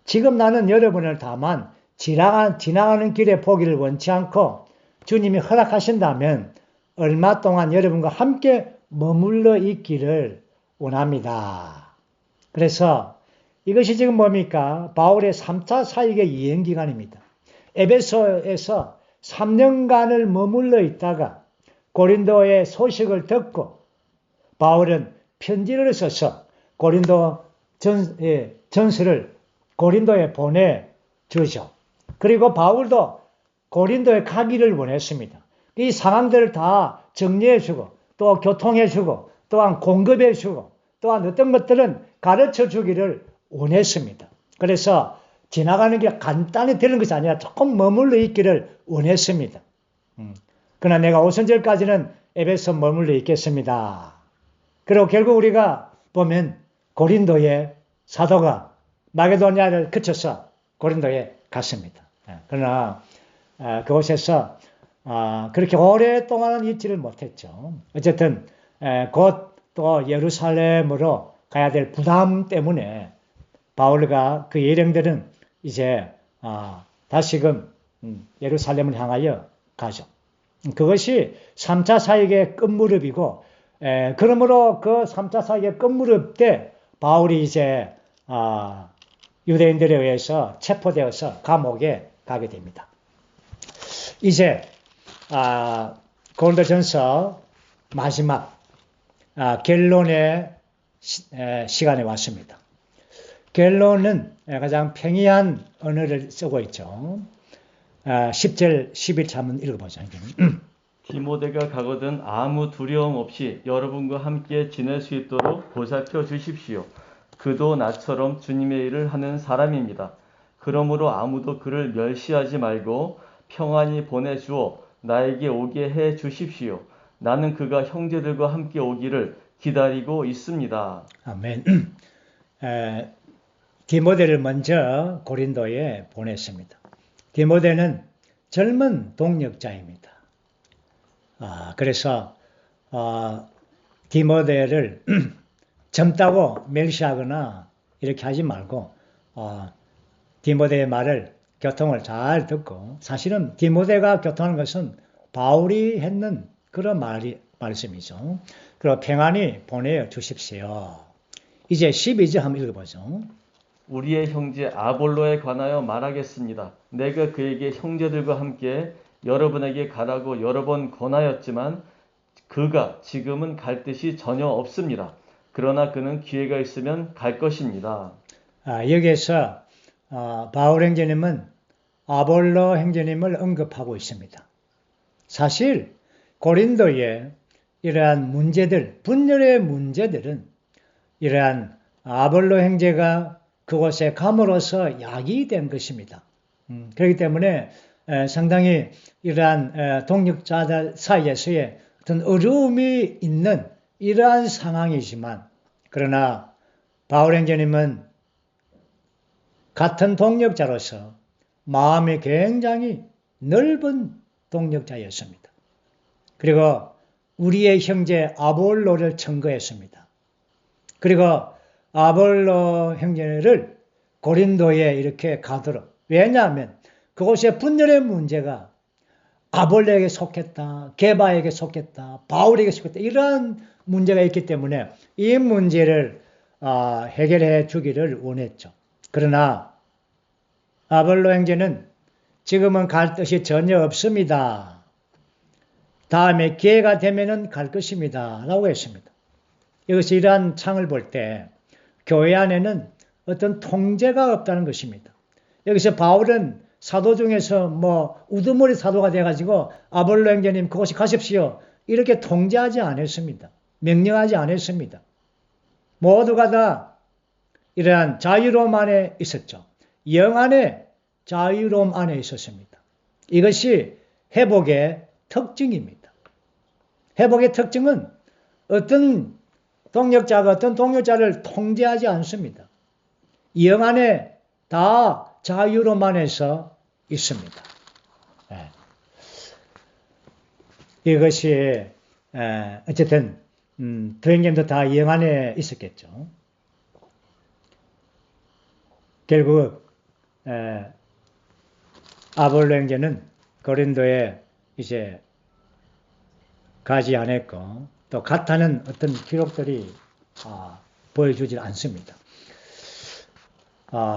지금 나는 여러분을 다만 지나가는 길에 보기를 원치 않고 주님이 허락하신다면 얼마 동안 여러분과 함께 머물러 있기를 원합니다. 그래서 이것이 지금 뭡니까? 바울의 3차 사역의 여행기간입니다. 에베소에서 3년간을 머물러 있다가 고린도의 소식을 듣고 바울은 편지를 써서 고린도 전서를 고린도에 보내주죠. 그리고 바울도 고린도에 가기를 원했습니다. 이 상황들을 다 정리해주고 또 교통해주고 또한 공급해주고 또한 어떤 것들은 가르쳐주기를 원했습니다. 그래서 지나가는 게 간단히 되는 것이 아니라 조금 머물러 있기를 원했습니다. 그러나 내가 오순절까지는 에베소 머물러 있겠습니다. 그리고 결국 우리가 보면 고린도의 사도가 마게도냐를 거쳐서 고린도에 갔습니다. 그러나 그곳에서 그렇게 오랫동안은 있지를 못했죠. 어쨌든 곧 또 예루살렘으로 가야 될 부담 때문에 바울과 그 일행들은 이제 다시금 예루살렘을 향하여 가죠. 그것이 3차 사역의 끝무렵이고 그러므로 그 3차 사역의 끝무렵 때 바울이 이제 유대인들에 의해서 체포되어서 감옥에 가게 됩니다. 이제 고린도전서 마지막 결론의 시간에 왔습니다. 결론은 가장 평이한 언어를 쓰고 있죠. 10절, 11절 한번 읽어보죠. 디모데가 가거든 아무 두려움 없이 여러분과 함께 지낼 수 있도록 보살펴 주십시오. 그도 나처럼 주님의 일을 하는 사람입니다. 그러므로 아무도 그를 멸시하지 말고 평안히 보내주어 나에게 오게 해 주십시오. 나는 그가 형제들과 함께 오기를 기다리고 있습니다. 아멘. 디모데를 먼저 고린도에 보냈습니다. 디모데는 젊은 동력자입니다. 그래서 디모데를 젊다고 멸시하거나 이렇게 하지 말고 디모데의 말을 교통을 잘 듣고 사실은 디모데가 교통하는 것은 바울이 했는 그런 말씀이죠. 그리고 평안히 보내어 주십시오. 이제 12절 한번 읽어보죠. 우리의 형제 아볼로에 관하여 말하겠습니다. 내가 그에게 형제들과 함께 여러분에게 가라고 여러 번 권하였지만 그가 지금은 갈 뜻이 전혀 없습니다. 그러나 그는 기회가 있으면 갈 것입니다. 여기에서 바울 형제님은 아볼로 형제님을 언급하고 있습니다. 사실 고린도의 이러한 문제들, 분열의 문제들은 이러한 아볼로 형제가 그곳에 감으로써 야기된 것입니다. 그렇기 때문에 상당히 이러한 동역자들 사이에서의 어떤 어려움이 있는 이러한 상황이지만, 그러나 바울 형제님은 같은 동역자로서 마음이 굉장히 넓은 동역자였습니다. 그리고 우리의 형제 아볼로를 청구했습니다. 그리고 아볼로 형제를 고린도에 이렇게 가도록, 왜냐하면 그곳에 분열의 문제가 아볼로에게 속했다, 게바에게 속했다, 바울에게 속했다, 이러한 문제가 있기 때문에 이 문제를 해결해 주기를 원했죠. 그러나 아볼로 형제는 지금은 갈 뜻이 전혀 없습니다. 다음에 기회가 되면은 갈 것입니다. 라고 했습니다. 여기서 이러한 창을 볼 때 교회 안에는 어떤 통제가 없다는 것입니다. 여기서 바울은 사도 중에서 우두머리 사도가 돼가지고 아볼로 형제님 그곳에 가십시오, 이렇게 통제하지 않았습니다. 명령하지 않았습니다. 모두가 다 이러한 자유로움 안에 있었죠. 영 안에 자유로움 안에 있었습니다. 이것이 회복의 특징입니다. 회복의 특징은 어떤 동역자가 어떤 동역자를 통제하지 않습니다. 영 안에 다 자유로움 안에서 있습니다. 이것이 어쨌든 도형님도 다 영 안에 있었겠죠. 결국 아볼로 형제는 고린도에 이제 가지 않았고, 또 같다는 어떤 기록들이 보여주지 않습니다.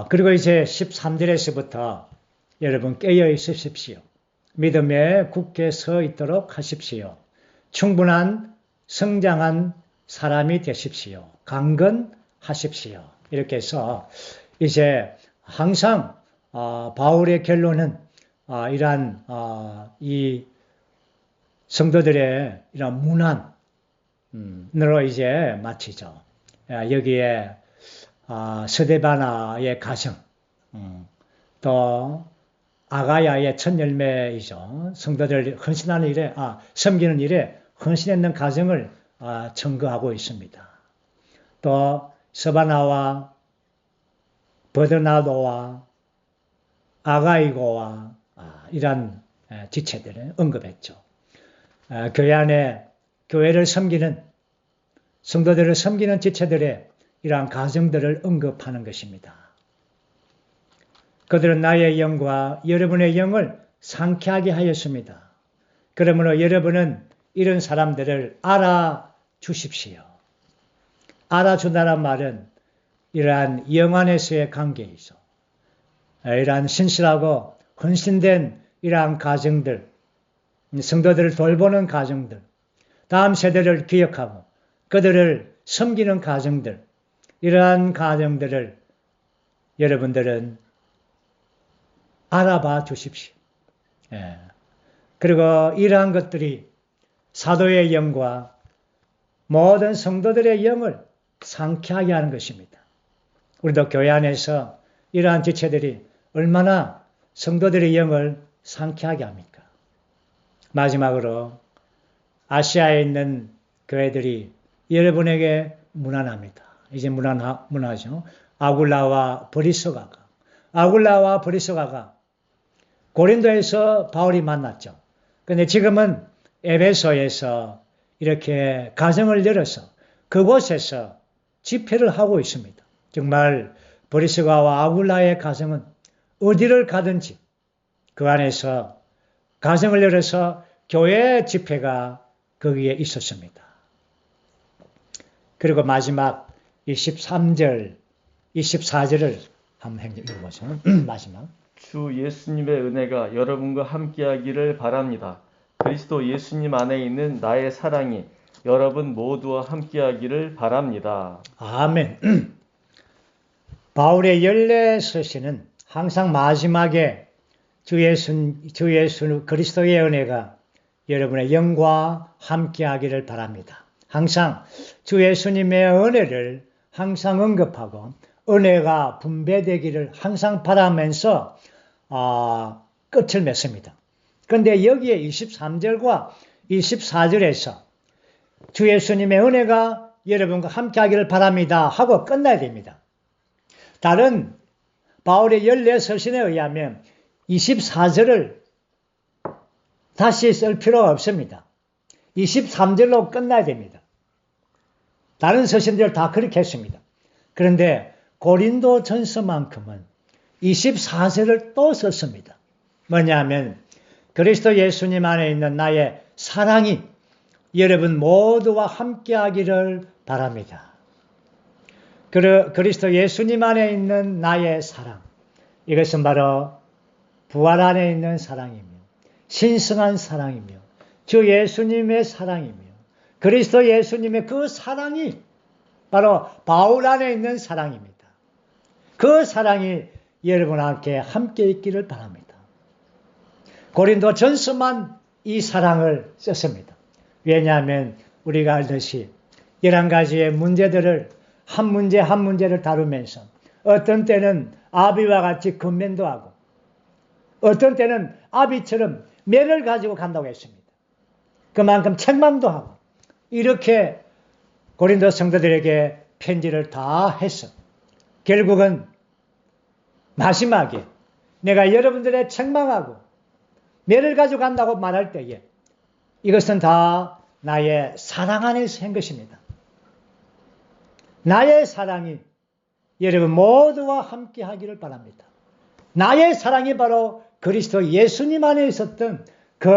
그리고 이제 13절에서부터 여러분 깨어 있으십시오. 믿음에 굳게 서 있도록 하십시오. 충분한 성장한 사람이 되십시오. 강건하십시오. 이렇게 해서 이제 항상 바울의 결론은 이러한 이 성도들의 이런 문안으로 이제 마치죠. 여기에 스데바나의 가정, 또 아가야의 첫 열매이죠. 성도들 헌신하는 일에, 섬기는 일에 헌신했는 가정을 청구하고 있습니다. 또 스바나와 버드나도와 아가이고와 이런 지체들을 언급했죠. 교회 안에 교회를 섬기는, 성도들을 섬기는 지체들의 이러한 가정들을 언급하는 것입니다. 그들은 나의 영과 여러분의 영을 상쾌하게 하였습니다. 그러므로 여러분은 이런 사람들을 알아주십시오. 알아준다는 말은 이러한 영 안에서의 관계이죠. 이러한 신실하고 헌신된 이러한 가정들, 성도들을 돌보는 가정들, 다음 세대를 기억하고 그들을 섬기는 가정들, 이러한 가정들을 여러분들은 알아봐 주십시오. 그리고 이러한 것들이 사도의 영과 모든 성도들의 영을 상쾌하게 하는 것입니다. 우리도 교회 안에서 이러한 지체들이 얼마나 성도들의 영을 상쾌하게 합니까? 마지막으로 아시아에 있는 교회들이 여러분에게 문안합니다. 이제 문하죠. 아굴라와 브리스가가 고린도에서 바울이 만났죠. 그런데 지금은 에베소에서 이렇게 가정을 열어서 그곳에서 집회를 하고 있습니다. 정말 브리스가와 아굴라의 가정은 어디를 가든지 그 안에서 가정을 열어서 교회 집회가 거기에 있었습니다. 그리고 마지막 23절, 24절을 한번 읽어보세요. 마지막. 주 예수님의 은혜가 여러분과 함께하기를 바랍니다. 그리스도 예수님 안에 있는 나의 사랑이 여러분 모두와 함께하기를 바랍니다. 아멘. 바울의 14서신은 항상 마지막에 주 예수 그리스도의 은혜가 여러분의 영과 함께하기를 바랍니다. 항상 주 예수님의 은혜를 항상 언급하고 은혜가 분배되기를 항상 바라면서 끝을 맺습니다. 그런데 여기에 23절과 24절에서 주 예수님의 은혜가 여러분과 함께하기를 바랍니다 하고 끝나야 됩니다. 다른 바울의 14서신에 의하면 24절을 다시 쓸 필요가 없습니다. 23절로 끝나야 됩니다. 다른 서신들 다 그렇게 했습니다. 그런데 고린도 전서만큼은 24절을 또 썼습니다. 뭐냐면 그리스도 예수님 안에 있는 나의 사랑이 여러분 모두와 함께하기를 바랍니다. 그리스도 예수님 안에 있는 나의 사랑, 이것은 바로 부활 안에 있는 사랑이며 신성한 사랑이며 주 예수님의 사랑이며 그리스도 예수님의 그 사랑이 바로 바울 안에 있는 사랑입니다. 그 사랑이 여러분과 함께 있기를 바랍니다. 고린도 전서만 이 사랑을 썼습니다. 왜냐하면 우리가 알듯이 11가지의 문제들을 한 문제 한 문제를 다루면서 어떤 때는 아비와 같이 근면도 하고 어떤 때는 아비처럼 매를 가지고 간다고 했습니다. 그만큼 책망도 하고 이렇게 고린도 성도들에게 편지를 다 해서 결국은 마지막에 내가 여러분들의 책망하고 매를 가지고 간다고 말할 때에 이것은 다 나의 사랑 안에서 한 것입니다. 나의 사랑이 여러분 모두와 함께 하기를 바랍니다. 나의 사랑이 바로 그리스도 예수님 안에 있었던 그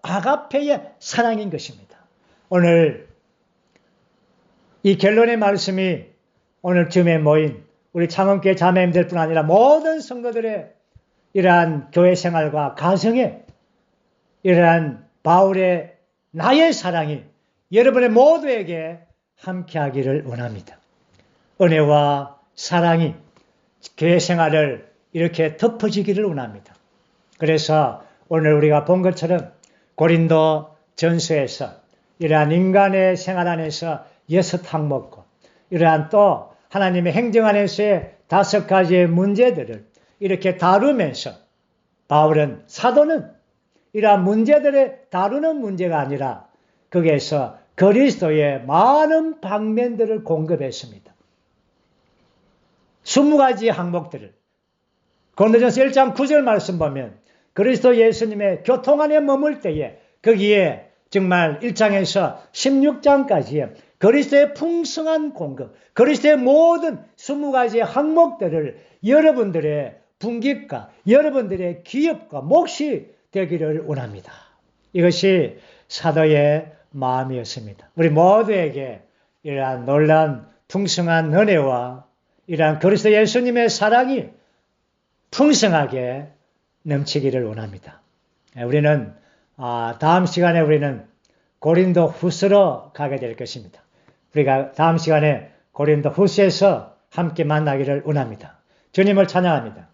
아가페의 사랑인 것입니다. 오늘 이 결론의 말씀이 오늘 쯤에 모인 우리 창원교회 자매님들 뿐 아니라 모든 성도들의 이러한 교회 생활과 가정에 이러한 바울의 나의 사랑이 여러분의 모두에게 함께하기를 원합니다. 은혜와 사랑이 교회 생활을 이렇게 덮어지기를 원합니다. 그래서 오늘 우리가 본 것처럼 고린도 전서에서 이러한 인간의 생활 안에서 6항목과 이러한 또 하나님의 행정 안에서의 5가지의 문제들을 이렇게 다루면서 바울은 사도는 이러한 문제들을 다루는 문제가 아니라 거기에서 그리스도의 많은 방면들을 공급했습니다. 20가지 항목들을 고린도전서 1장 9절 말씀 보면 그리스도 예수님의 교통 안에 머물 때에 거기에 정말 1장에서 16장까지의 그리스도의 풍성한 공급, 그리스도의 모든 20가지의 항목들을 여러분들의 분깃과 여러분들의 기업과 몫이 되기를 원합니다. 이것이 사도의 마음이었습니다. 우리 모두에게 이러한 놀라운 풍성한 은혜와 이러한 그리스도 예수님의 사랑이 풍성하게 넘치기를 원합니다. 우리는 다음 시간에 우리는 고린도 후서로 가게 될 것입니다. 우리가 다음 시간에 고린도 후서에서 함께 만나기를 원합니다. 주님을 찬양합니다.